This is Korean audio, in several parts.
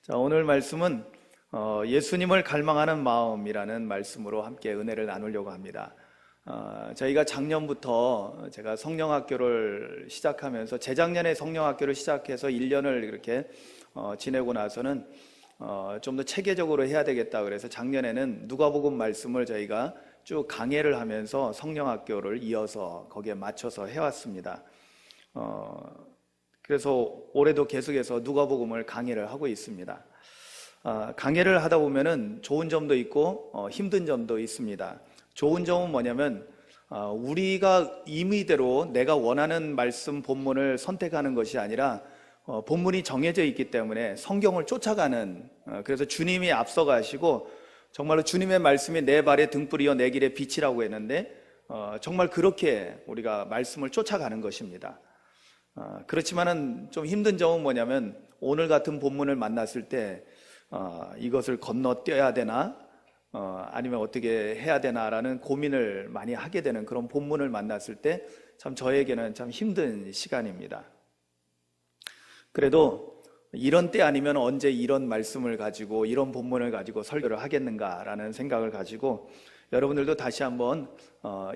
자, 오늘 말씀은 예수님을 갈망하는 마음이라는 말씀으로 함께 은혜를 나누려고 합니다. 저희가 작년부터 제가 성령학교를 시작하면서 재작년에 성령학교를 시작해서 1년을 이렇게 지내고 나서는 좀 더 체계적으로 해야 되겠다 그래서 작년에는 누가복음 말씀을 저희가 쭉 강해를 하면서 성령학교를 이어서 거기에 맞춰서 해왔습니다. 그래서 올해도 계속해서 누가복음을 강해를 하고 있습니다. 강해를 하다 보면은 좋은 점도 있고 힘든 점도 있습니다. 좋은 점은 뭐냐면 우리가 임의대로 내가 원하는 말씀 본문을 선택하는 것이 아니라 본문이 정해져 있기 때문에 성경을 쫓아가는, 그래서 주님이 앞서가시고 정말로 주님의 말씀이 내 발의 등불이요 내 길의 빛이라고 했는데 정말 그렇게 우리가 말씀을 쫓아가는 것입니다. 그렇지만은 좀 힘든 점은 뭐냐면 오늘 같은 본문을 만났을 때 이것을 건너뛰어야 되나 아니면 어떻게 해야 되나라는 고민을 많이 하게 되는 그런 본문을 만났을 때 참 저에게는 참 힘든 시간입니다. 그래도 이런 때 아니면 언제 이런 말씀을 가지고 이런 본문을 가지고 설교를 하겠는가라는 생각을 가지고 여러분들도 다시 한번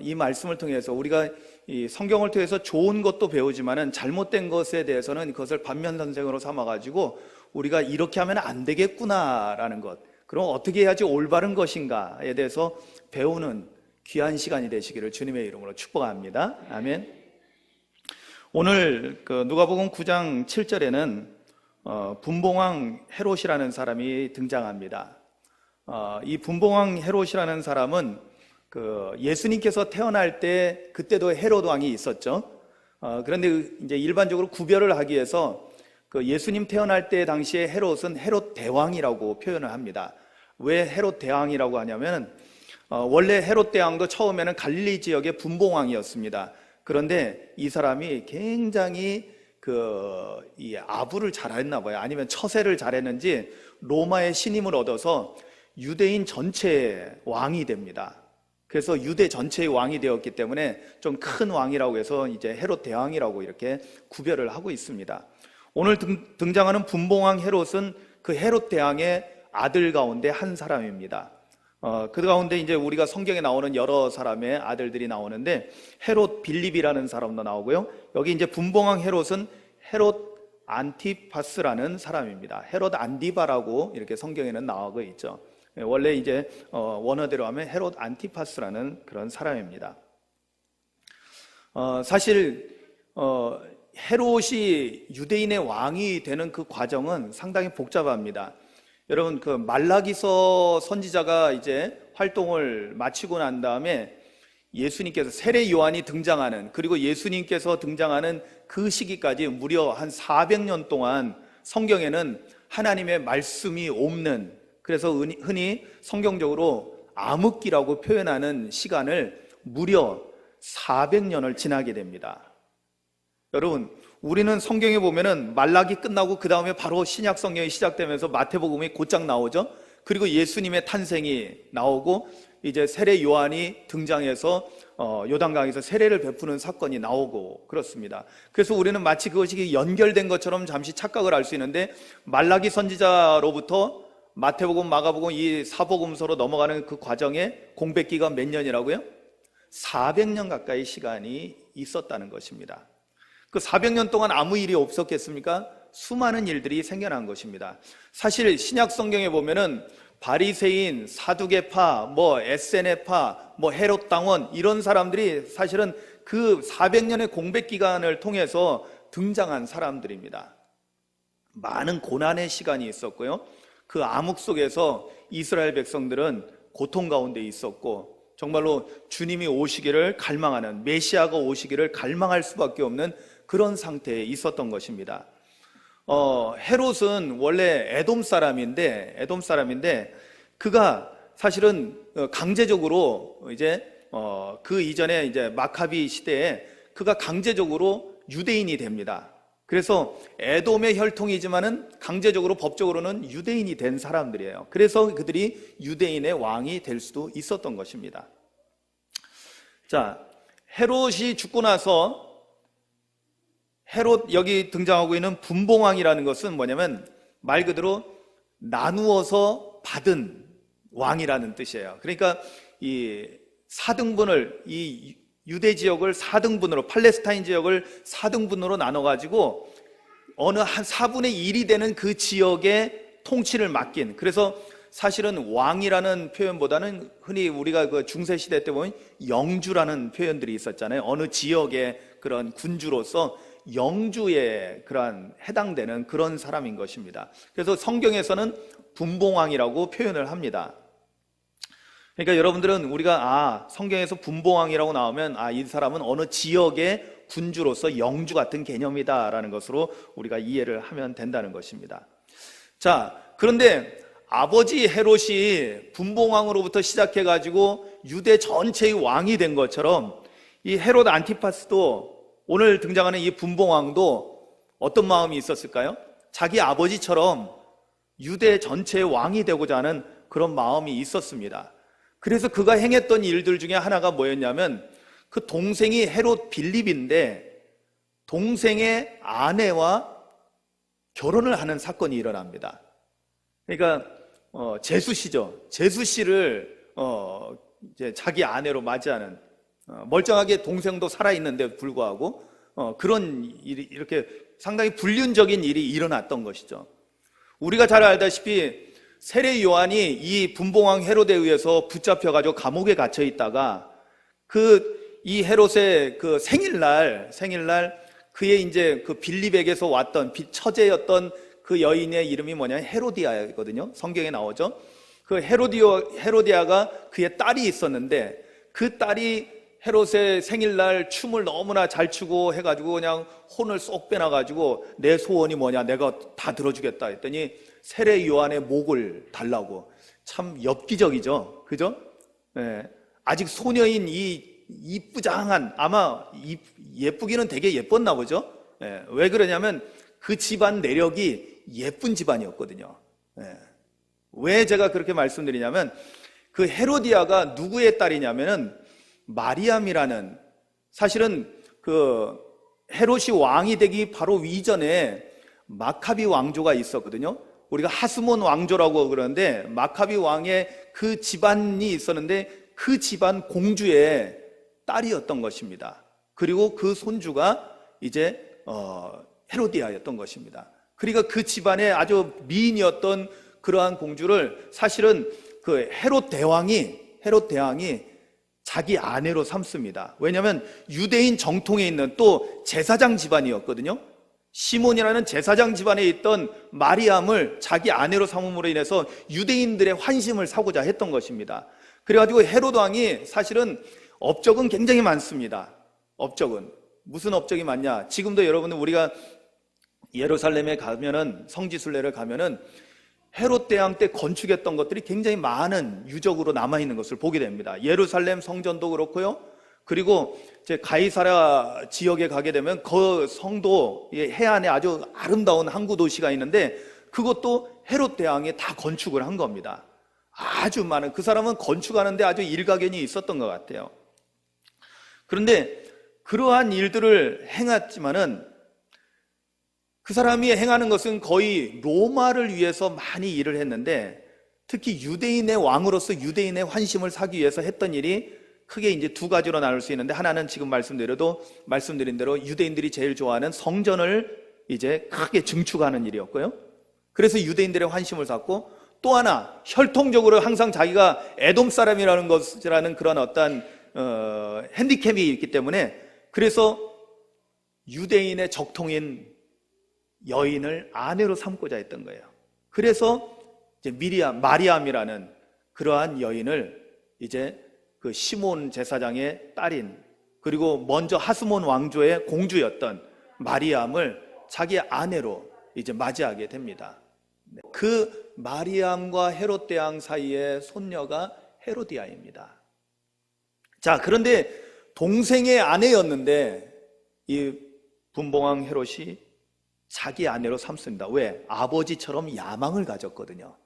이 말씀을 통해서 우리가 이 성경을 통해서 좋은 것도 배우지만은 잘못된 것에 대해서는 그것을 반면선생으로 삼아가지고 우리가 이렇게 하면 안 되겠구나라는 것, 그럼 어떻게 해야지 올바른 것인가에 대해서 배우는 귀한 시간이 되시기를 주님의 이름으로 축복합니다. 아멘. 오늘 누가복음 9장 7절에는 분봉왕 헤롯이라는 사람이 등장합니다. 이 분봉왕 헤롯이라는 사람은 예수님께서 태어날 때 그때도 헤롯 왕이 있었죠. 그런데 이제 일반적으로 구별을 하기 위해서 예수님 태어날 때 당시에 헤롯은 헤롯 대왕이라고 표현을 합니다. 왜 헤롯 대왕이라고 하냐면 원래 헤롯 대왕도 처음에는 갈릴리 지역의 분봉왕이었습니다. 그런데 이 사람이 굉장히 이 아부를 잘했나 봐요. 아니면 처세를 잘했는지 로마의 신임을 얻어서 유대인 전체의 왕이 됩니다. 그래서 유대 전체의 왕이 되었기 때문에 좀 큰 왕이라고 해서 이제 헤롯 대왕이라고 이렇게 구별을 하고 있습니다. 오늘 등장하는 분봉왕 헤롯은 그 헤롯 대왕의 아들 가운데 한 사람입니다. 그 가운데 이제 우리가 성경에 나오는 여러 사람의 아들들이 나오는데 헤롯 빌립이라는 사람도 나오고요. 여기 이제 분봉왕 헤롯은 헤롯 안티파스라는 사람입니다. 헤롯 안디바라고 이렇게 성경에는 나오고 있죠. 원래 이제 원어대로 하면 헤롯 안티파스라는 그런 사람입니다. 사실 헤롯이 유대인의 왕이 되는 그 과정은 상당히 복잡합니다. 여러분 말라기서 선지자가 이제 활동을 마치고 난 다음에 예수님께서 세례 요한이 등장하는, 그리고 예수님께서 등장하는 그 시기까지 무려 한 400년 동안 성경에는 하나님의 말씀이 없는, 그래서 흔히 성경적으로 암흑기라고 표현하는 시간을 무려 400년을 지나게 됩니다. 여러분, 우리는 성경에 보면은 말라기 끝나고 그 다음에 바로 신약 성경이 시작되면서 마태복음이 곧장 나오죠. 그리고 예수님의 탄생이 나오고 이제 세례 요한이 등장해서 요단강에서 세례를 베푸는 사건이 나오고 그렇습니다. 그래서 우리는 마치 그것이 연결된 것처럼 잠시 착각을 할 수 있는데 말라기 선지자로부터 마태복음, 마가복음 이 사복음서로 넘어가는 그 과정에 공백 기간 몇 년이라고요? 400년 가까이 시간이 있었다는 것입니다. 그 400년 동안 아무 일이 없었겠습니까? 수많은 일들이 생겨난 것입니다. 사실 신약 성경에 보면은 바리새인, 사두개파, 에세네파, 헤롯 당원 이런 사람들이 사실은 그 400년의 공백 기간을 통해서 등장한 사람들입니다. 많은 고난의 시간이 있었고요. 그 암흑 속에서 이스라엘 백성들은 고통 가운데 있었고 정말로 주님이 오시기를 갈망하는, 메시아가 오시기를 갈망할 수밖에 없는 그런 상태에 있었던 것입니다. 헤롯은 원래 에돔 사람인데 그가 사실은 강제적으로 이제 그 이전에 이제 마카비 시대에 그가 강제적으로 유대인이 됩니다. 그래서 에돔의 혈통이지만은 강제적으로 법적으로는 유대인이 된 사람들이에요. 그래서 그들이 유대인의 왕이 될 수도 있었던 것입니다. 자, 헤롯이 죽고 나서 헤롯 여기 등장하고 있는 분봉왕이라는 것은 뭐냐면 말 그대로 나누어서 받은 왕이라는 뜻이에요. 그러니까 이 4등분을, 이 유대 지역을 4등분으로, 팔레스타인 지역을 4등분으로 나눠가지고 어느 한 4분의 1이 되는 그 지역의 통치를 맡긴, 그래서 사실은 왕이라는 표현보다는 흔히 우리가 그 중세시대 때 보면 영주라는 표현들이 있었잖아요. 어느 지역의 그런 군주로서 영주에 그러한 해당되는 그런 사람인 것입니다. 그래서 성경에서는 분봉왕이라고 표현을 합니다. 그러니까 여러분들은 우리가 성경에서 분봉왕이라고 나오면 이 사람은 어느 지역의 군주로서 영주 같은 개념이다라는 것으로 우리가 이해를 하면 된다는 것입니다. 자, 그런데 아버지 헤롯이 분봉왕으로부터 시작해가지고 유대 전체의 왕이 된 것처럼 이 헤롯 안티파스도, 오늘 등장하는 이 분봉왕도 어떤 마음이 있었을까요? 자기 아버지처럼 유대 전체의 왕이 되고자 하는 그런 마음이 있었습니다. 그래서 그가 행했던 일들 중에 하나가 뭐였냐면, 그 동생이 헤롯 빌립인데 동생의 아내와 결혼을 하는 사건이 일어납니다. 그러니까 제수 씨죠. 제수 씨를 이제 자기 아내로 맞이하는, 멀쩡하게 동생도 살아있는데 불구하고 그런 일이, 이렇게 상당히 불륜적인 일이 일어났던 것이죠. 우리가 잘 알다시피 세례 요한이 이 분봉왕 헤롯에 의해서 붙잡혀가지고 감옥에 갇혀 있다가 이 헤롯의 그 생일날 그의 이제 그 빌립에게서 왔던 처제였던 그 여인의 이름이 뭐냐면 헤로디아거든요. 성경에 나오죠. 그 헤로디아가 그의 딸이 있었는데, 그 딸이 헤롯의 생일날 춤을 너무나 잘 추고 해가지고 그냥 혼을 쏙 빼놔가지고 내 소원이 뭐냐, 내가 다 들어주겠다 했더니 세례 요한의 목을 달라고. 참 엽기적이죠, 그죠? 네. 아직 소녀인 이 이쁘장한, 아마 예쁘기는 되게 예뻤나 보죠. 네. 왜 그러냐면 그 집안 내력이 예쁜 집안이었거든요. 네. 왜 제가 그렇게 말씀드리냐면, 그 헤로디아가 누구의 딸이냐면은 마리암이라는, 사실은 그 헤롯이 왕이 되기 바로 이전에 마카비 왕조가 있었거든요. 우리가 하스몬 왕조라고 그러는데, 마카비 왕의 그 집안이 있었는데 그 집안 공주의 딸이었던 것입니다. 그리고 그 손주가 이제 헤로디아였던 것입니다. 그러니까 그 집안의 아주 미인이었던 그러한 공주를 사실은 그 헤롯 대왕이 자기 아내로 삼습니다. 왜냐하면 유대인 정통에 있는 또 제사장 집안이었거든요. 시몬이라는 제사장 집안에 있던 마리암을 자기 아내로 삼음으로 인해서 유대인들의 환심을 사고자 했던 것입니다. 그래가지고 헤롯 왕이 사실은 업적은 굉장히 많습니다. 업적은 무슨 업적이 많냐? 지금도 여러분들 우리가 예루살렘에 가면은, 성지순례를 가면은 헤롯 대왕 때 건축했던 것들이 굉장히 많은 유적으로 남아있는 것을 보게 됩니다. 예루살렘 성전도 그렇고요. 그리고 제 가이사랴 지역에 가게 되면 그 성도 해안에 아주 아름다운 항구 도시가 있는데 그것도 헤롯 대왕이 다 건축을 한 겁니다. 아주 많은, 그 사람은 건축하는데 아주 일가견이 있었던 것 같아요. 그런데 그러한 일들을 행했지만은 그 사람이 행하는 것은 거의 로마를 위해서 많이 일을 했는데, 특히 유대인의 왕으로서 유대인의 환심을 사기 위해서 했던 일이 크게 이제 두 가지로 나눌 수 있는데, 하나는 지금 말씀드린 대로 유대인들이 제일 좋아하는 성전을 이제 크게 증축하는 일이었고요. 그래서 유대인들의 환심을 샀고, 또 하나 혈통적으로 항상 자기가 에돔 사람이라는 그런 어떤 핸디캡이 있기 때문에, 그래서 유대인의 적통인 여인을 아내로 삼고자 했던 거예요. 그래서 이제 마리암이라는 그러한 여인을 이제 그 시몬 제사장의 딸인, 그리고 먼저 하스몬 왕조의 공주였던 마리암을 자기 아내로 이제 맞이하게 됩니다. 그 마리암과 헤롯 대왕 사이의 손녀가 헤로디아입니다. 자, 그런데 동생의 아내였는데 이 분봉왕 헤롯이 자기 아내로 삼습니다. 왜? 아버지처럼 야망을 가졌거든요.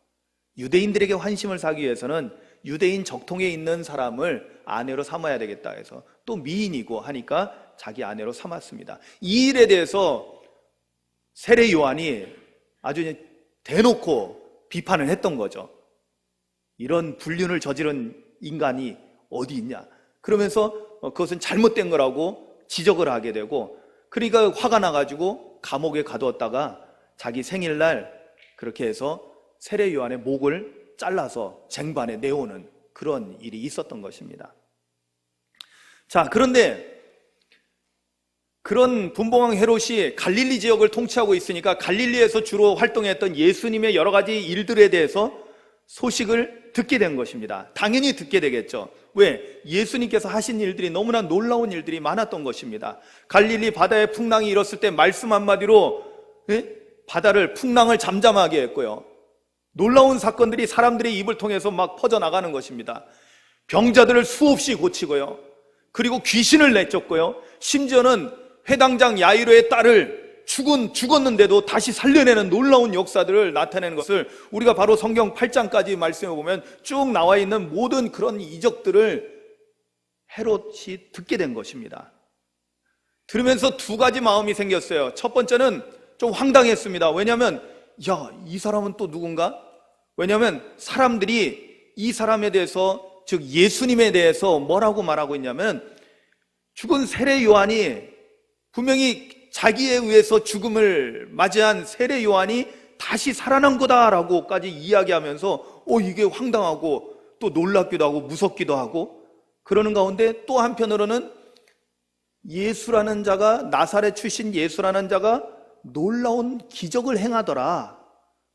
유대인들에게 환심을 사기 위해서는 유대인 적통에 있는 사람을 아내로 삼아야 되겠다 해서, 또 미인이고 하니까 자기 아내로 삼았습니다. 이 일에 대해서 세례 요한이 아주 대놓고 비판을 했던 거죠. 이런 불륜을 저지른 인간이 어디 있냐, 그러면서 그것은 잘못된 거라고 지적을 하게 되고, 그러니까 화가 나가지고 감옥에 가두었다가 자기 생일날 그렇게 해서 세례 요한의 목을 잘라서 쟁반에 내오는 그런 일이 있었던 것입니다. 자, 그런데 그런 분봉왕 헤롯이 갈릴리 지역을 통치하고 있으니까 갈릴리에서 주로 활동했던 예수님의 여러 가지 일들에 대해서 소식을 듣게 된 것입니다. 당연히 듣게 되겠죠. 왜? 예수님께서 하신 일들이 너무나 놀라운 일들이 많았던 것입니다. 갈릴리 바다에 풍랑이 일었을 때 말씀 한마디로 바다를, 풍랑을 잠잠하게 했고요. 놀라운 사건들이 사람들의 입을 통해서 막 퍼져나가는 것입니다. 병자들을 수없이 고치고요. 그리고 귀신을 내쫓고요. 심지어는 회당장 야이로의 딸을 죽었는데도 다시 살려내는 놀라운 역사들을 나타내는 것을 우리가 바로 성경 8장까지 말씀해 보면 쭉 나와 있는 모든 그런 이적들을 헤롯이 듣게 된 것입니다. 들으면서 두 가지 마음이 생겼어요. 첫 번째는 좀 황당했습니다. 왜냐하면 이 사람은 또 누군가? 왜냐하면 사람들이 이 사람에 대해서, 즉 예수님에 대해서 뭐라고 말하고 있냐면, 죽은 세례 요한이 분명히 자기에 의해서 죽음을 맞이한 세례 요한이 다시 살아난 거다라고까지 이야기하면서 이게 황당하고 또 놀랍기도 하고 무섭기도 하고 그러는 가운데, 또 한편으로는 예수라는 자가, 나사렛 출신 예수라는 자가 놀라운 기적을 행하더라.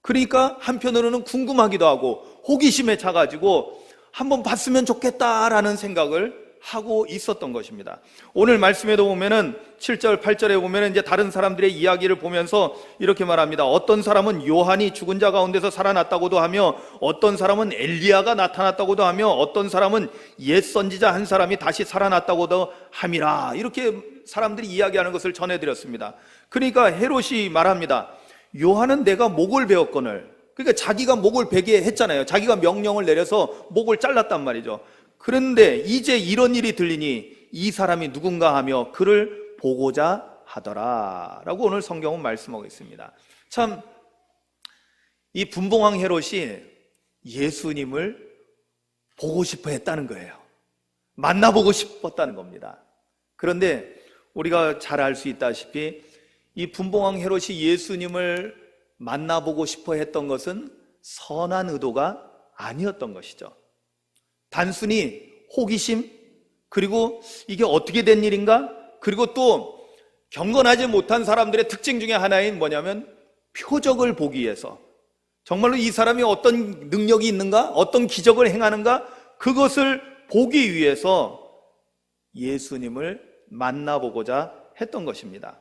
그러니까 한편으로는 궁금하기도 하고 호기심에 차가지고 한번 봤으면 좋겠다라는 생각을 하고 있었던 것입니다. 오늘 말씀에도 보면은 7절, 8절에 보면은 이제 다른 사람들의 이야기를 보면서 이렇게 말합니다. 어떤 사람은 요한이 죽은 자 가운데서 살아났다고도 하며, 어떤 사람은 엘리야가 나타났다고도 하며, 어떤 사람은 옛 선지자 한 사람이 다시 살아났다고도 함이라. 이렇게 사람들이 이야기하는 것을 전해드렸습니다. 그러니까 헤롯이 말합니다. 요한은 내가 목을 베었거늘. 그러니까 자기가 목을 베게 했잖아요. 자기가 명령을 내려서 목을 잘랐단 말이죠. 그런데 이제 이런 일이 들리니 이 사람이 누군가 하며 그를 보고자 하더라 라고 오늘 성경은 말씀하고 있습니다. 참, 이 분봉왕 헤롯이 예수님을 보고 싶어 했다는 거예요. 만나보고 싶었다는 겁니다. 그런데 우리가 잘 알 수 있다시피 이 분봉왕 헤롯이 예수님을 만나보고 싶어 했던 것은 선한 의도가 아니었던 것이죠. 단순히 호기심, 그리고 이게 어떻게 된 일인가? 그리고 또 경건하지 못한 사람들의 특징 중에 하나인 뭐냐면 표적을 보기 위해서, 정말로 이 사람이 어떤 능력이 있는가? 어떤 기적을 행하는가? 그것을 보기 위해서 예수님을 만나보고자 했던 것입니다.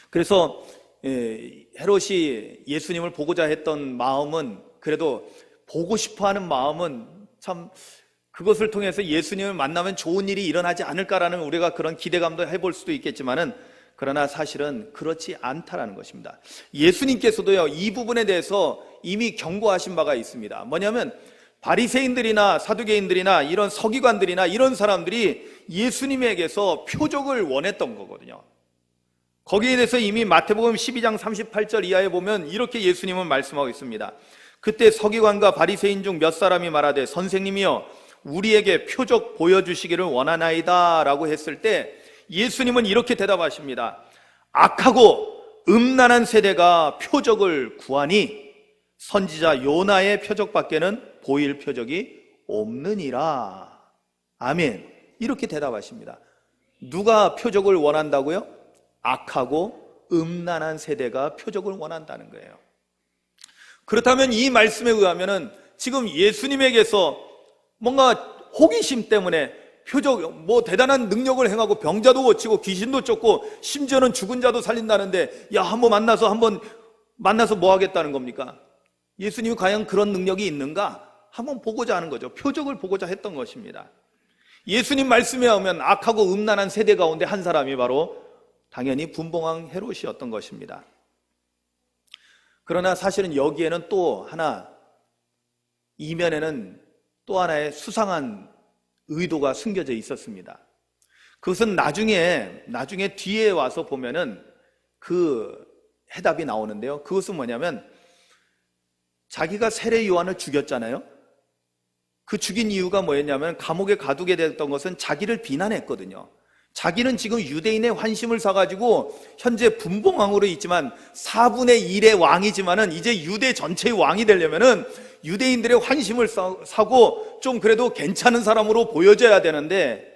그래서 헤롯이 예수님을 보고자 했던 마음은, 그래도 보고 싶어하는 마음은 참, 그것을 통해서 예수님을 만나면 좋은 일이 일어나지 않을까라는 우리가 그런 기대감도 해볼 수도 있겠지만은, 그러나 사실은 그렇지 않다라는 것입니다. 예수님께서도요, 이 부분에 대해서 이미 경고하신 바가 있습니다. 뭐냐면 바리새인들이나 사두개인들이나 이런 서기관들이나 이런 사람들이 예수님에게서 표적을 원했던 거거든요. 거기에 대해서 이미 마태복음 12장 38절 이하에 보면 이렇게 예수님은 말씀하고 있습니다. 그때 서기관과 바리새인 중 몇 사람이 말하되 선생님이여 우리에게 표적 보여주시기를 원하나이다 라고 했을 때 예수님은 이렇게 대답하십니다. 악하고 음란한 세대가 표적을 구하니 선지자 요나의 표적밖에는 보일 표적이 없느니라. 아멘. 이렇게 대답하십니다. 누가 표적을 원한다고요? 악하고 음란한 세대가 표적을 원한다는 거예요. 그렇다면 이 말씀에 의하면은 지금 예수님에게서 뭔가 호기심 때문에 표적, 대단한 능력을 행하고 병자도 고치고 귀신도 쫓고 심지어는 죽은 자도 살린다는데 한번 만나서 뭐 하겠다는 겁니까? 예수님이 과연 그런 능력이 있는가? 한번 보고자 하는 거죠. 표적을 보고자 했던 것입니다. 예수님 말씀에 의하면 악하고 음란한 세대 가운데 한 사람이 바로 당연히 분봉왕 헤롯이었던 것입니다. 그러나 사실은 여기에는 또 하나, 이면에는 또 하나의 수상한 의도가 숨겨져 있었습니다. 그것은 나중에 뒤에 와서 보면은 그 해답이 나오는데요. 그것은 뭐냐면 자기가 세례 요한을 죽였잖아요. 그 죽인 이유가 뭐였냐면 감옥에 가두게 됐던 것은 자기를 비난했거든요. 자기는 지금 유대인의 환심을 사가지고 현재 분봉왕으로 있지만 4분의 1의 왕이지만은 이제 유대 전체의 왕이 되려면은 유대인들의 환심을 사고 좀 그래도 괜찮은 사람으로 보여져야 되는데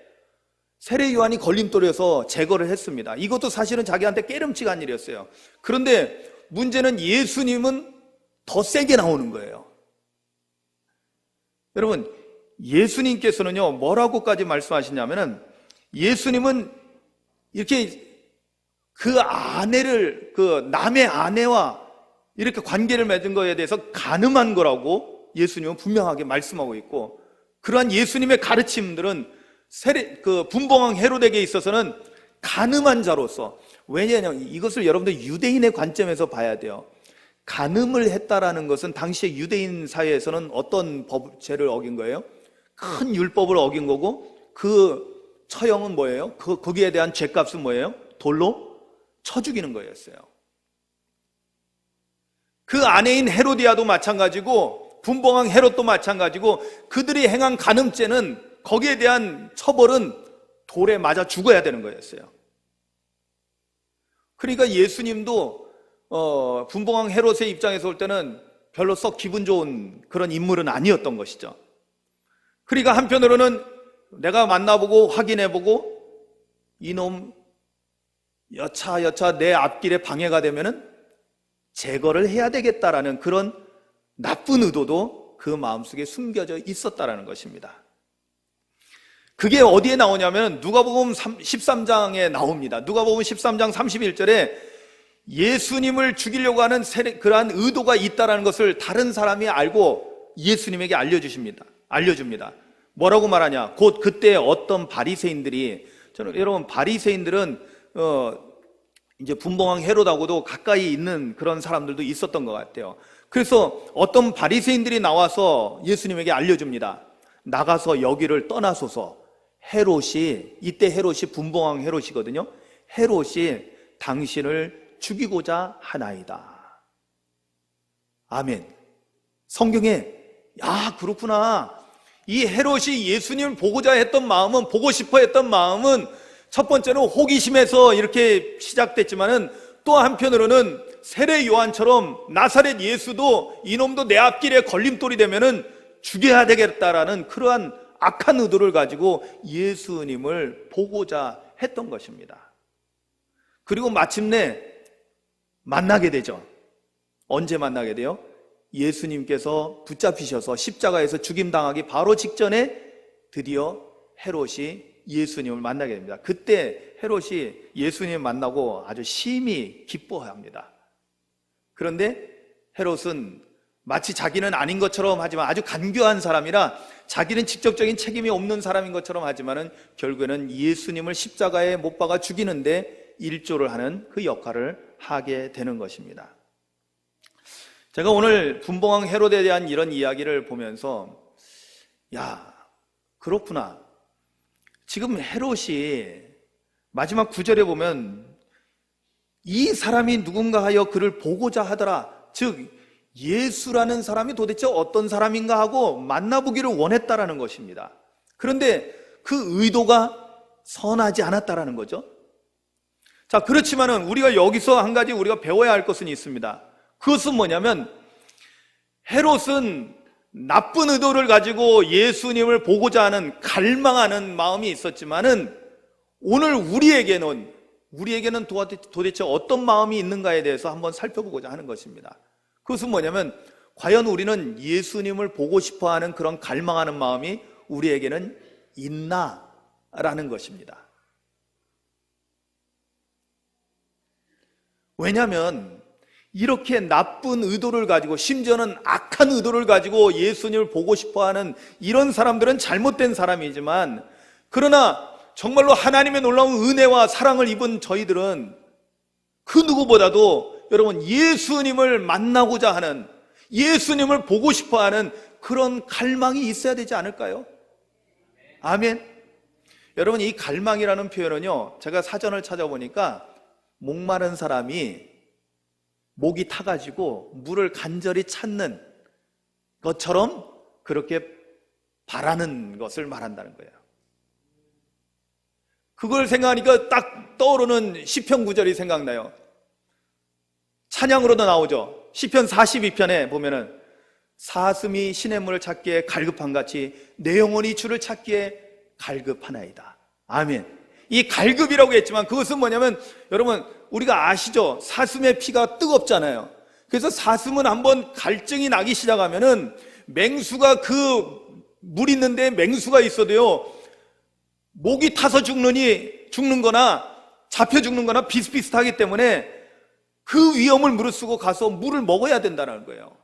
세례 요한이 걸림돌이어서 제거를 했습니다. 이것도 사실은 자기한테 깨름칙한 일이었어요. 그런데 문제는 예수님은 더 세게 나오는 거예요. 여러분, 예수님께서는요, 뭐라고까지 말씀하시냐면은 예수님은 이렇게 그 남의 아내와 이렇게 관계를 맺은 거에 대해서 간음한 거라고 예수님은 분명하게 말씀하고 있고, 그러한 예수님의 가르침들은 분봉왕 헤로데에게 있어서는 간음한 자로서, 왜냐하면 이것을 여러분들 유대인의 관점에서 봐야 돼요. 간음을 했다라는 것은 당시의 유대인 사회에서는 어떤 죄를 어긴 거예요? 큰 율법을 어긴 거고, 그 처형은 뭐예요? 거기에 대한 죄값은 뭐예요? 돌로 쳐 죽이는 거였어요. 그 아내인 헤로디아도 마찬가지고 분봉왕 헤롯도 마찬가지고 그들이 행한 간음죄는 거기에 대한 처벌은 돌에 맞아 죽어야 되는 거였어요. 그러니까 예수님도 분봉왕 헤롯의 입장에서 볼 때는 별로 썩 기분 좋은 그런 인물은 아니었던 것이죠. 그러니까 한편으로는 내가 만나보고 확인해보고 이놈 여차 내 앞길에 방해가 되면은 제거를 해야 되겠다라는 그런 나쁜 의도도 그 마음속에 숨겨져 있었다라는 것입니다. 그게 어디에 나오냐면 누가복음 13장에 나옵니다. 누가복음 13장 31절에 예수님을 죽이려고 하는 그러한 의도가 있다라는 것을 다른 사람이 알고 예수님에게 알려줍니다. 뭐라고 말하냐? 곧 그때 어떤 바리새인들이, 여러분 바리새인들은 이제 분봉왕 헤롯하고도 가까이 있는 그런 사람들도 있었던 것 같아요. 그래서 어떤 바리새인들이 나와서 예수님에게 알려줍니다. 나가서 여기를 떠나소서. 이때 헤롯이 분봉왕 헤롯이거든요. 헤롯이 당신을 죽이고자 하나이다. 아멘. 성경에 그렇구나. 이 헤롯이 예수님을 보고자 했던 마음은, 보고 싶어 했던 마음은 첫 번째는 호기심에서 이렇게 시작됐지만은 또 한편으로는 세례 요한처럼 나사렛 예수도 이놈도 내 앞길에 걸림돌이 되면은 죽여야 되겠다라는 그러한 악한 의도를 가지고 예수님을 보고자 했던 것입니다. 그리고 마침내 만나게 되죠. 언제 만나게 돼요? 예수님께서 붙잡히셔서 십자가에서 죽임당하기 바로 직전에 드디어 헤롯이 예수님을 만나게 됩니다. 그때 헤롯이 예수님을 만나고 아주 심히 기뻐합니다. 그런데 헤롯은 마치 자기는 아닌 것처럼 하지만 아주 간교한 사람이라 자기는 직접적인 책임이 없는 사람인 것처럼 하지만은 결국에는 예수님을 십자가에 못 박아 죽이는데 일조를 하는 그 역할을 하게 되는 것입니다. 제가 오늘 분봉왕 헤롯에 대한 이런 이야기를 보면서 그렇구나. 지금 헤롯이 마지막 9절에 보면 이 사람이 누군가 하여 그를 보고자 하더라. 즉 예수라는 사람이 도대체 어떤 사람인가 하고 만나보기를 원했다라는 것입니다. 그런데 그 의도가 선하지 않았다라는 거죠. 자, 그렇지만은 우리가 여기서 한 가지 우리가 배워야 할 것은 있습니다. 그것은 뭐냐면 헤롯은 나쁜 의도를 가지고 예수님을 보고자 하는 갈망하는 마음이 있었지만은 오늘 우리에게는 도대체 어떤 마음이 있는가에 대해서 한번 살펴보고자 하는 것입니다. 그것은 뭐냐면 과연 우리는 예수님을 보고 싶어하는 그런 갈망하는 마음이 우리에게는 있나라는 것입니다. 왜냐하면 이렇게 나쁜 의도를 가지고 심지어는 악한 의도를 가지고 예수님을 보고 싶어하는 이런 사람들은 잘못된 사람이지만 그러나 정말로 하나님의 놀라운 은혜와 사랑을 입은 저희들은 그 누구보다도 여러분 예수님을 만나고자 하는 예수님을 보고 싶어하는 그런 갈망이 있어야 되지 않을까요? 아멘. 여러분 이 갈망이라는 표현은요 제가 사전을 찾아보니까 목마른 사람이 목이 타가지고 물을 간절히 찾는 것처럼 그렇게 바라는 것을 말한다는 거예요. 그걸 생각하니까 딱 떠오르는 시편 구절이 생각나요. 찬양으로도 나오죠. 시편 42편에 보면은 사슴이 시냇물을 찾기에 갈급한 같이 내 영혼이 주를 찾기에 갈급하나이다. 아멘. 이 갈급이라고 했지만 그것은 뭐냐면, 여러분 우리가 아시죠? 사슴의 피가 뜨겁잖아요. 그래서 사슴은 한번 갈증이 나기 시작하면은 맹수가, 그 물 있는데 맹수가 있어도요, 목이 타서 죽는 거나 잡혀 죽는 거나 비슷비슷하기 때문에 그 위험을 무릅쓰고 가서 물을 먹어야 된다는 거예요.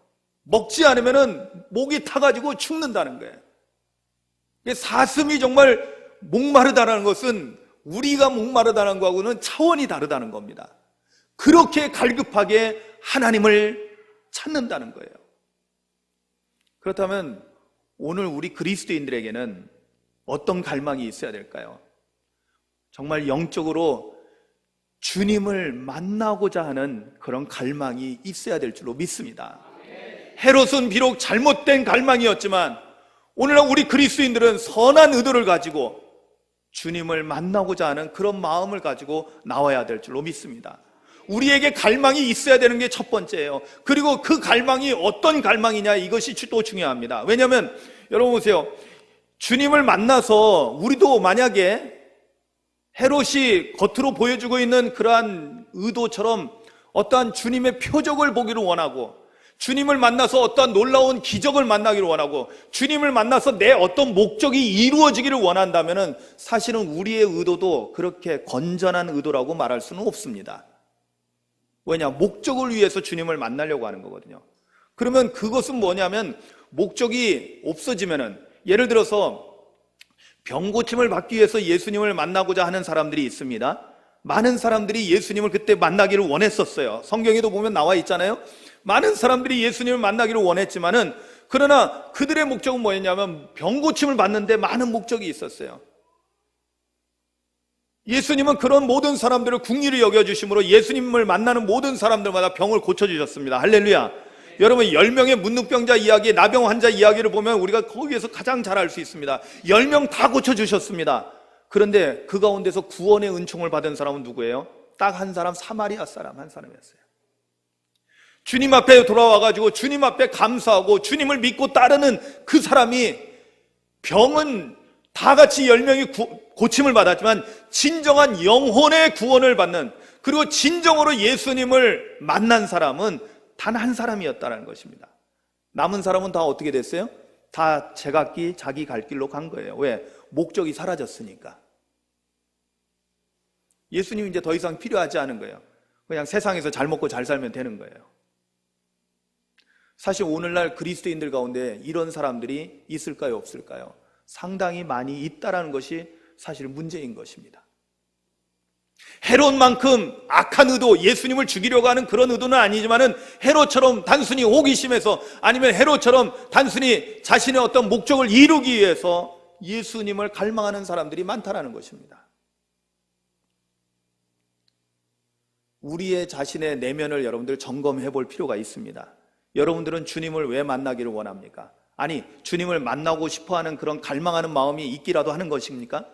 먹지 않으면은 목이 타가지고 죽는다는 거예요. 사슴이 정말 목마르다는 것은 우리가 목마르다는 거하고는 차원이 다르다는 겁니다. 그렇게 갈급하게 하나님을 찾는다는 거예요. 그렇다면 오늘 우리 그리스도인들에게는 어떤 갈망이 있어야 될까요? 정말 영적으로 주님을 만나고자 하는 그런 갈망이 있어야 될 줄로 믿습니다. 헤롯은 비록 잘못된 갈망이었지만 오늘날 우리 그리스도인들은 선한 의도를 가지고 주님을 만나고자 하는 그런 마음을 가지고 나와야 될 줄로 믿습니다. 우리에게 갈망이 있어야 되는 게 첫 번째예요. 그리고 그 갈망이 어떤 갈망이냐, 이것이 또 중요합니다. 왜냐하면 여러분 보세요. 주님을 만나서 우리도 만약에 헤롯이 겉으로 보여주고 있는 그러한 의도처럼 어떠한 주님의 표적을 보기를 원하고, 주님을 만나서 어떠한 놀라운 기적을 만나기를 원하고, 주님을 만나서 내 어떤 목적이 이루어지기를 원한다면 사실은 우리의 의도도 그렇게 건전한 의도라고 말할 수는 없습니다. 왜냐? 목적을 위해서 주님을 만나려고 하는 거거든요. 그러면 그것은 뭐냐면, 목적이 없어지면은, 예를 들어서 병 고침을 받기 위해서 예수님을 만나고자 하는 사람들이 있습니다. 많은 사람들이 예수님을 그때 만나기를 원했었어요. 성경에도 보면 나와 있잖아요. 많은 사람들이 예수님을 만나기를 원했지만은, 그러나 그들의 목적은 뭐였냐면 병 고침을 받는데 많은 목적이 있었어요. 예수님은 그런 모든 사람들을 긍휼히 여겨주심으로 예수님을 만나는 모든 사람들마다 병을 고쳐주셨습니다. 할렐루야. 여러분 10명의 문둥병자 이야기, 나병 환자 이야기를 보면 우리가 거기에서 가장 잘 알 수 있습니다. 10명 다 고쳐주셨습니다. 그런데 그 가운데서 구원의 은총을 받은 사람은 누구예요? 딱 한 사람, 사마리아 사람 한 사람이었어요. 주님 앞에 돌아와가지고 주님 앞에 감사하고 주님을 믿고 따르는 그 사람이, 병은 다 같이 10명이 고침을 받았지만 진정한 영혼의 구원을 받는, 그리고 진정으로 예수님을 만난 사람은 단 한 사람이었다는 것입니다. 남은 사람은 다 어떻게 됐어요? 다 제각기 자기 갈 길로 간 거예요. 왜? 목적이 사라졌으니까. 예수님이 이제 더 이상 필요하지 않은 거예요. 그냥 세상에서 잘 먹고 잘 살면 되는 거예요. 사실 오늘날 그리스도인들 가운데 이런 사람들이 있을까요, 없을까요? 상당히 많이 있다라는 것이 사실 문제인 것입니다. 헤롯만큼 악한 의도, 예수님을 죽이려고 하는 그런 의도는 아니지만은 헤롯처럼 단순히 호기심에서, 아니면 헤롯처럼 단순히 자신의 어떤 목적을 이루기 위해서 예수님을 갈망하는 사람들이 많다라는 것입니다. 우리의 자신의 내면을 여러분들 점검해 볼 필요가 있습니다. 여러분들은 주님을 왜 만나기를 원합니까? 아니, 주님을 만나고 싶어하는 그런 갈망하는 마음이 있기라도 하는 것입니까?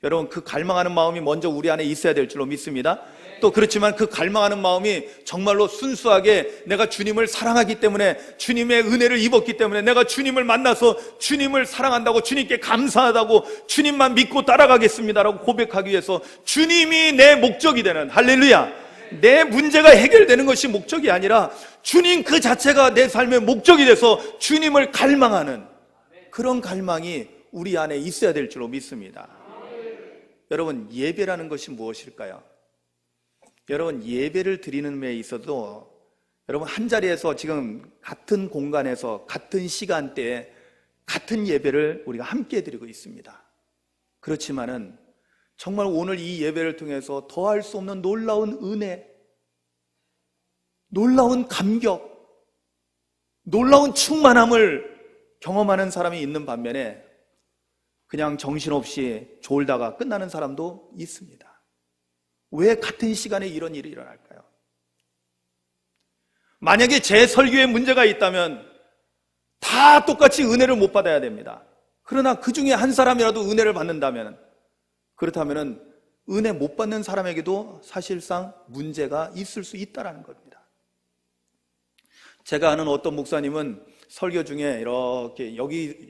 여러분, 그 갈망하는 마음이 먼저 우리 안에 있어야 될 줄로 믿습니다. 또 그렇지만 그 갈망하는 마음이 정말로 순수하게 내가 주님을 사랑하기 때문에, 주님의 은혜를 입었기 때문에, 내가 주님을 만나서 주님을 사랑한다고, 주님께 감사하다고, 주님만 믿고 따라가겠습니다라고 고백하기 위해서 주님이 내 목적이 되는, 할렐루야, 내 문제가 해결되는 것이 목적이 아니라 주님 그 자체가 내 삶의 목적이 돼서 주님을 갈망하는 그런 갈망이 우리 안에 있어야 될 줄로 믿습니다. 여러분, 예배라는 것이 무엇일까요? 여러분, 예배를 드리는 데 있어도 여러분 한 자리에서 지금 같은 공간에서 같은 시간대에 같은 예배를 우리가 함께 드리고 있습니다. 그렇지만은 정말 오늘 이 예배를 통해서 더할 수 없는 놀라운 은혜, 놀라운 감격, 놀라운 충만함을 경험하는 사람이 있는 반면에 그냥 정신없이 졸다가 끝나는 사람도 있습니다. 왜 같은 시간에 이런 일이 일어날까요? 만약에 제 설교에 문제가 있다면 다 똑같이 은혜를 못 받아야 됩니다. 그러나 그 중에 한 사람이라도 은혜를 받는다면, 그렇다면 은혜 못 받는 사람에게도 사실상 문제가 있을 수 있다는 겁니다. 제가 아는 어떤 목사님은 설교 중에 이렇게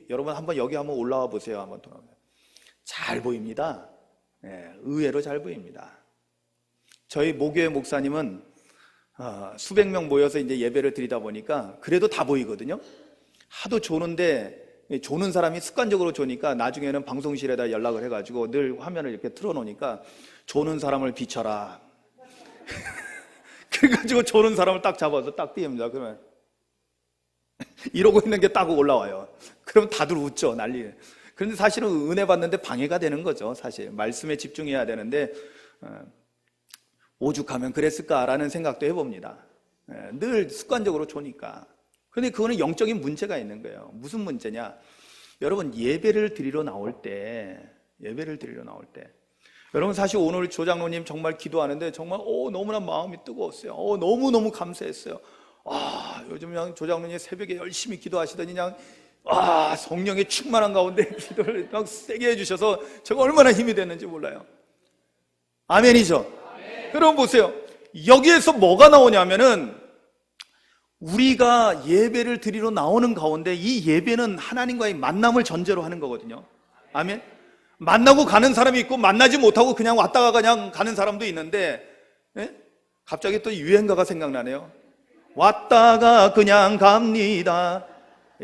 여러분 한번 여기 한번 올라와 보세요. 한번 돌아보면 잘 보입니다. 의외로 잘 보입니다. 저희 모교회 목사님은 수백 명 모여서 이제 예배를 드리다 보니까 그래도 다 보이거든요. 하도 조는데 조는 사람이 습관적으로 조니까 나중에는 방송실에다 연락을 해가지고 늘 화면을 이렇게 틀어놓으니까 조는 사람을 비춰라. 그래가지고 조는 사람을 딱 잡아서 딱 띄웁니다. 그러면 이러고 있는 게 딱 올라와요. 그럼 다들 웃죠, 난리. 그런데 사실은 은혜 받는데 방해가 되는 거죠. 사실 말씀에 집중해야 되는데 오죽하면 그랬을까라는 생각도 해봅니다. 늘 습관적으로 조니까. 그런데 그거는 영적인 문제가 있는 거예요. 무슨 문제냐? 여러분 예배를 드리러 나올 때 여러분 사실 오늘 조장로님 정말 기도하는데 정말 너무나 마음이 뜨거웠어요. 너무너무 감사했어요. 요즘 그냥 조장로님 새벽에 열심히 기도하시더니 그냥 성령의 충만한 가운데 기도를 막 세게 해주셔서 제가 얼마나 힘이 됐는지 몰라요. 아멘이죠? 아멘. 여러분 보세요. 여기에서 뭐가 나오냐면은 우리가 예배를 드리러 나오는 가운데 이 예배는 하나님과의 만남을 전제로 하는 거거든요. 아멘. 만나고 가는 사람이 있고 만나지 못하고 그냥 왔다가 그냥 가는 사람도 있는데 갑자기 또 유행가가 생각나네요. 왔다가 그냥 갑니다.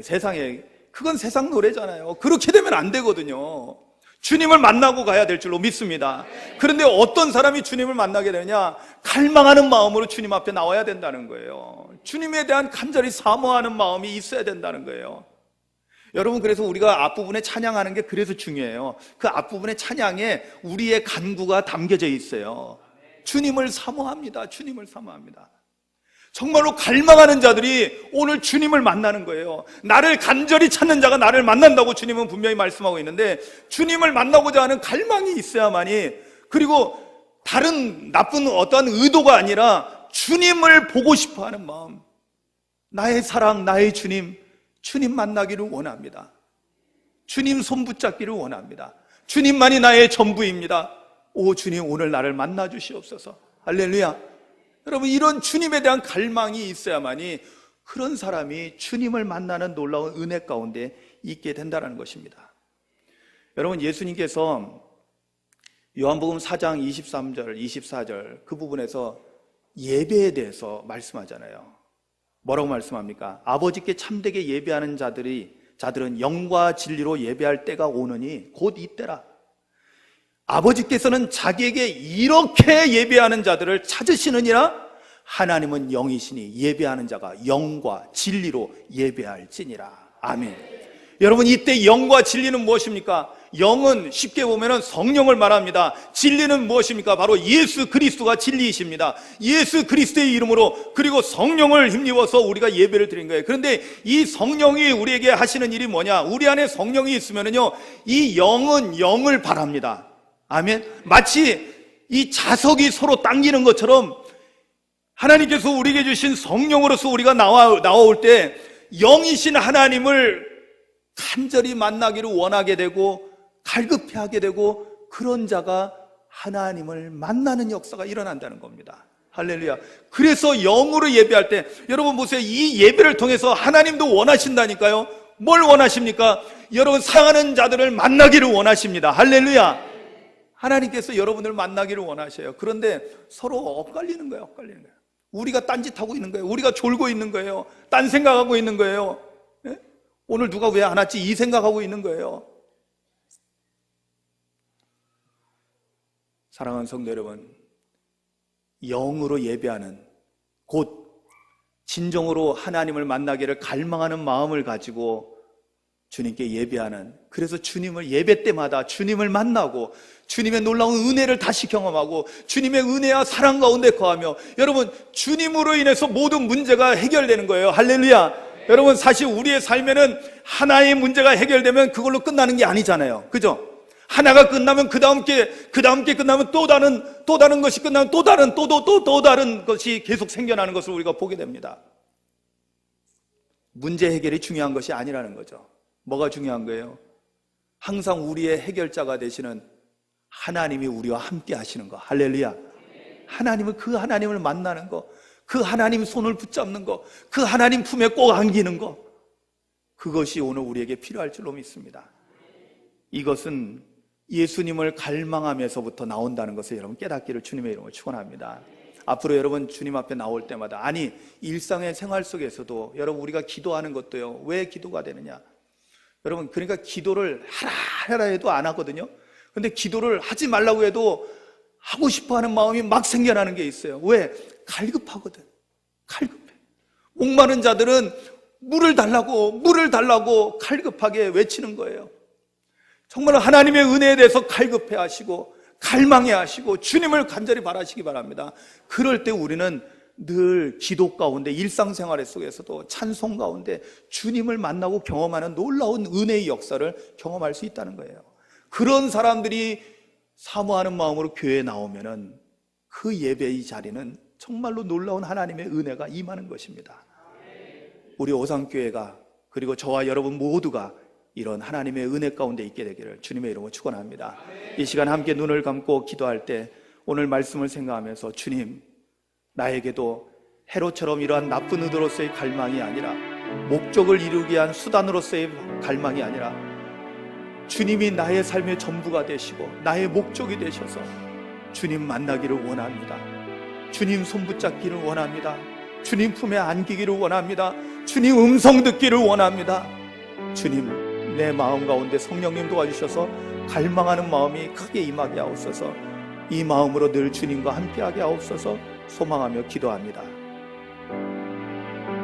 세상에 그건 세상 노래잖아요. 그렇게 되면 안 되거든요. 주님을 만나고 가야 될 줄로 믿습니다. 그런데 어떤 사람이 주님을 만나게 되느냐? 갈망하는 마음으로 주님 앞에 나와야 된다는 거예요. 주님에 대한 간절히 사모하는 마음이 있어야 된다는 거예요. 여러분 그래서 우리가 앞부분에 찬양하는 게 그래서 중요해요. 그 앞부분에 찬양에 우리의 간구가 담겨져 있어요. 주님을 사모합니다. 주님을 사모합니다. 정말로 갈망하는 자들이 오늘 주님을 만나는 거예요. 나를 간절히 찾는 자가 나를 만난다고 주님은 분명히 말씀하고 있는데, 주님을 만나고자 하는 갈망이 있어야만이, 그리고 다른 나쁜 어떠한 의도가 아니라 주님을 보고 싶어 하는 마음, 나의 사랑, 나의 주님 만나기를 원합니다. 주님 손 붙잡기를 원합니다. 주님만이 나의 전부입니다. 오 주님, 오늘 나를 만나 주시옵소서. 할렐루야. 여러분 이런 주님에 대한 갈망이 있어야만이 그런 사람이 주님을 만나는 놀라운 은혜 가운데 있게 된다는 것입니다. 여러분 예수님께서 요한복음 4장 23절, 24절 그 부분에서 예배에 대해서 말씀하잖아요. 뭐라고 말씀합니까? 아버지께 참되게 예배하는 자들은 영과 진리로 예배할 때가 오느니 곧 이때라. 아버지께서는 자기에게 이렇게 예배하는 자들을 찾으시느니라. 하나님은 영이시니 예배하는 자가 영과 진리로 예배할지니라. 아멘. 여러분 이때 영과 진리는 무엇입니까? 영은 쉽게 보면 성령을 말합니다. 진리는 무엇입니까? 바로 예수 그리스도가 진리이십니다. 예수 그리스도의 이름으로 그리고 성령을 힘입어서 우리가 예배를 드린 거예요. 그런데 이 성령이 우리에게 하시는 일이 뭐냐? 우리 안에 성령이 있으면요 이 영은 영을 바랍니다. 아멘. 마치 이 자석이 서로 당기는 것처럼 하나님께서 우리에게 주신 성령으로서 우리가 나올 때 영이신 하나님을 간절히 만나기를 원하게 되고 갈급해하게 되고 그런 자가 하나님을 만나는 역사가 일어난다는 겁니다. 할렐루야. 그래서 영으로 예배할 때 여러분 보세요. 이 예배를 통해서 하나님도 원하신다니까요. 뭘 원하십니까? 여러분 사랑하는 자들을 만나기를 원하십니다. 할렐루야. 하나님께서 여러분을 만나기를 원하셔요. 그런데 서로 엇갈리는 거예요. 우리가 딴짓하고 있는 거예요. 우리가 졸고 있는 거예요. 딴 생각하고 있는 거예요. 예? 오늘 누가 왜 안 왔지? 이 생각하고 있는 거예요. 사랑하는 성도 여러분, 영으로 예배하는, 곧 진정으로 하나님을 만나기를 갈망하는 마음을 가지고 주님께 예배하는, 그래서 주님을 예배 때마다 주님을 만나고 주님의 놀라운 은혜를 다시 경험하고 주님의 은혜와 사랑 가운데 거하며, 여러분 주님으로 인해서 모든 문제가 해결되는 거예요. 할렐루야. 여러분 사실 우리의 삶에는 하나의 문제가 해결되면 그걸로 끝나는 게 아니잖아요. 그죠? 하나가 끝나면 그 다음 게 끝나면 또 다른 것이 끝나면 또 다른 것이 계속 생겨나는 것을 우리가 보게 됩니다. 문제 해결이 중요한 것이 아니라는 거죠. 뭐가 중요한 거예요? 항상 우리의 해결자가 되시는 하나님이 우리와 함께 하시는 거. 할렐루야. 그 하나님을 만나는 거, 그 하나님 손을 붙잡는 거, 그 하나님 품에 꼭 안기는 거, 그것이 오늘 우리에게 필요할 줄로 믿습니다. 이것은 예수님을 갈망하면서부터 나온다는 것을 여러분 깨닫기를 주님의 이름으로 축원합니다. 앞으로 여러분 주님 앞에 나올 때마다, 아니 일상의 생활 속에서도 여러분 우리가 기도하는 것도요, 왜 기도가 되느냐? 여러분, 그러니까 기도를 하라 해도 안 하거든요. 근데 기도를 하지 말라고 해도 하고 싶어 하는 마음이 막 생겨나는 게 있어요. 왜? 갈급하거든. 갈급해. 목마른 자들은 물을 달라고 갈급하게 외치는 거예요. 정말 하나님의 은혜에 대해서 갈급해 하시고 갈망해 하시고 주님을 간절히 바라시기 바랍니다. 그럴 때 우리는 늘 기도 가운데, 일상생활 속에서도 찬송 가운데 주님을 만나고 경험하는 놀라운 은혜의 역사를 경험할 수 있다는 거예요. 그런 사람들이 사모하는 마음으로 교회에 나오면은 그 예배의 자리는 정말로 놀라운 하나님의 은혜가 임하는 것입니다. 우리 오상교회가, 그리고 저와 여러분 모두가 이런 하나님의 은혜 가운데 있게 되기를 주님의 이름으로 축원합니다. 이 시간 함께 눈을 감고 기도할 때 오늘 말씀을 생각하면서, 주님, 나에게도 헤롯처럼 이러한 나쁜 의도로서의 갈망이 아니라, 목적을 이루기 위한 수단으로서의 갈망이 아니라, 주님이 나의 삶의 전부가 되시고 나의 목적이 되셔서 주님 만나기를 원합니다. 주님 손 붙잡기를 원합니다. 주님 품에 안기기를 원합니다. 주님 음성 듣기를 원합니다. 주님, 내 마음 가운데 성령님 도와주셔서 갈망하는 마음이 크게 임하게 하옵소서. 이 마음으로 늘 주님과 함께하게 하옵소서. 소망하며 기도합니다.